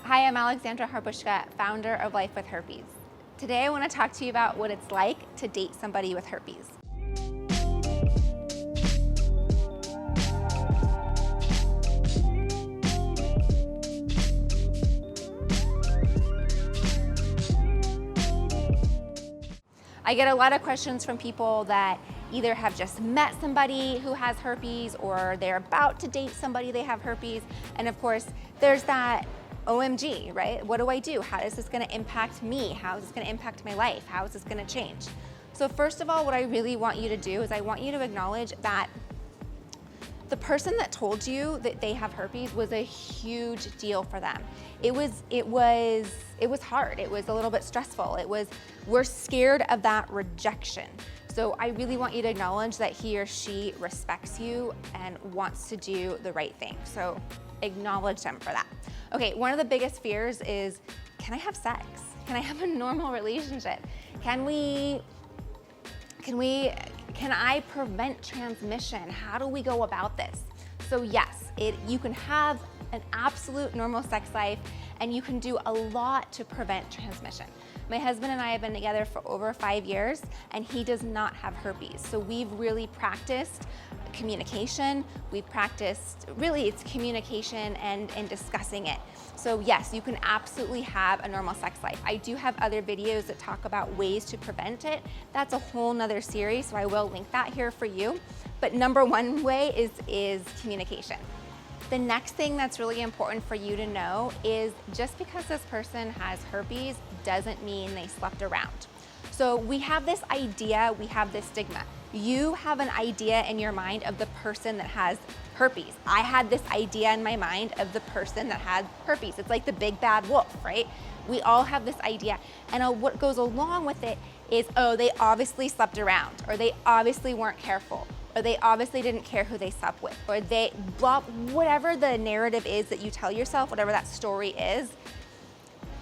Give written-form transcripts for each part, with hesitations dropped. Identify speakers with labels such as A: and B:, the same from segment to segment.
A: Hi, I'm Alexandra Harbushka, founder of Life with Herpes. Today I want to talk to you about what it's like to date somebody with herpes. I get a lot of questions from people that either have just met somebody who has herpes or they're about to date somebody they have herpes. And of course, there's that OMG, right? What do I do? How is this gonna impact me? How is this gonna impact my life? How is this gonna change? So first of all, what I really want you to do is I want you to acknowledge that the person that told you that they have herpes was a huge deal for them. It was hard. It was a little bit stressful. We're scared of that rejection. So I really want you to acknowledge that he or she respects you and wants to do the right thing. So acknowledge them for that. Okay, one of the biggest fears is, can I have sex? Can I have a normal relationship? Can I prevent transmission? How do we go about this? So yes, you can have an absolute normal sex life and you can do a lot to prevent transmission. My husband and I have been together for over 5 years and he does not have herpes. So we've really practiced communication. We've practiced, really it's communication and discussing it. So yes, you can absolutely have a normal sex life. I do have other videos that talk about ways to prevent it. That's a whole nother series, so I will link that here for you. But number one way is communication. The next thing that's really important for you to know is just because this person has herpes doesn't mean they slept around. So we have this idea, we have this stigma. You have an idea in your mind of the person that has herpes. I had this idea in my mind of the person that had herpes. It's like the big bad wolf, right? We all have this idea. And what goes along with it is, oh, they obviously slept around, or they obviously weren't careful, or they obviously didn't care who they slept with, or they, blah, whatever the narrative is that you tell yourself, whatever that story is,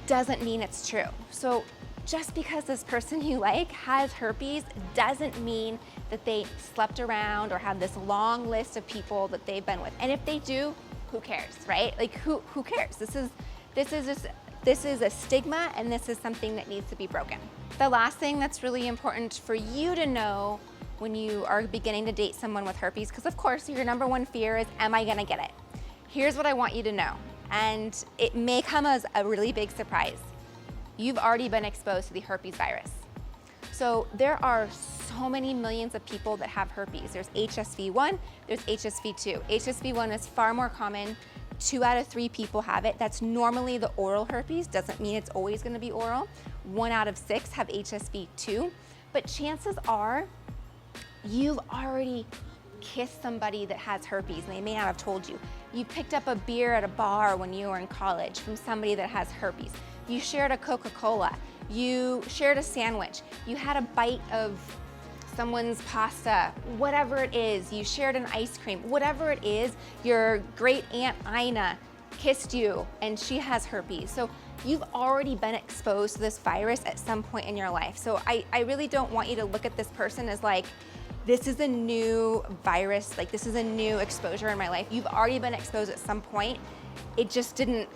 A: doesn't mean it's true. So just because this person you like has herpes doesn't mean that they slept around or have this long list of people that they've been with. And if they do, who cares, right? Like who cares? This is a stigma and this is something that needs to be broken. The last thing that's really important for you to know when you are beginning to date someone with herpes, because of course your number one fear is, am I gonna get it? Here's what I want you to know, and it may come as a really big surprise. You've already been exposed to the herpes virus. So there are so many millions of people that have herpes. There's HSV1, there's HSV2. HSV1 is far more common. 2 out of 3 people have it. That's normally the oral herpes, doesn't mean it's always gonna be oral. 1 out of 6 have HSV2, but chances are you've already kissed somebody that has herpes and they may not have told you. You picked up a beer at a bar when you were in college from somebody that has herpes. You shared a Coca-Cola. You shared a sandwich. You had a bite of someone's pasta, whatever it is. You shared an ice cream, whatever it is. Your great aunt Ina kissed you and she has herpes. So you've already been exposed to this virus at some point in your life. So I really don't want you to look at this person as like, this is a new virus, like this is a new exposure in my life. You've already been exposed at some point. It just didn't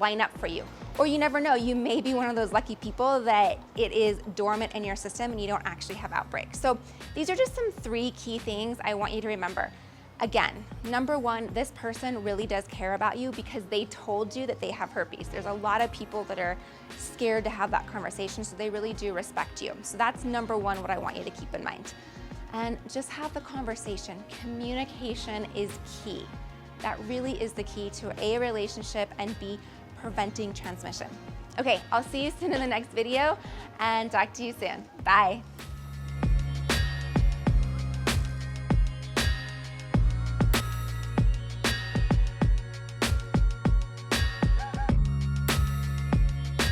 A: line up for you. Or you never know, you may be one of those lucky people that it is dormant in your system and you don't actually have outbreaks. So these are just some 3 key things I want you to remember. Again, number one, this person really does care about you because they told you that they have herpes. There's a lot of people that are scared to have that conversation, so they really do respect you. So that's number one, what I want you to keep in mind. And just have the conversation. Communication is key. That really is the key to a relationship and B, preventing transmission. Okay, I'll see you soon in the next video and talk to you soon. Bye.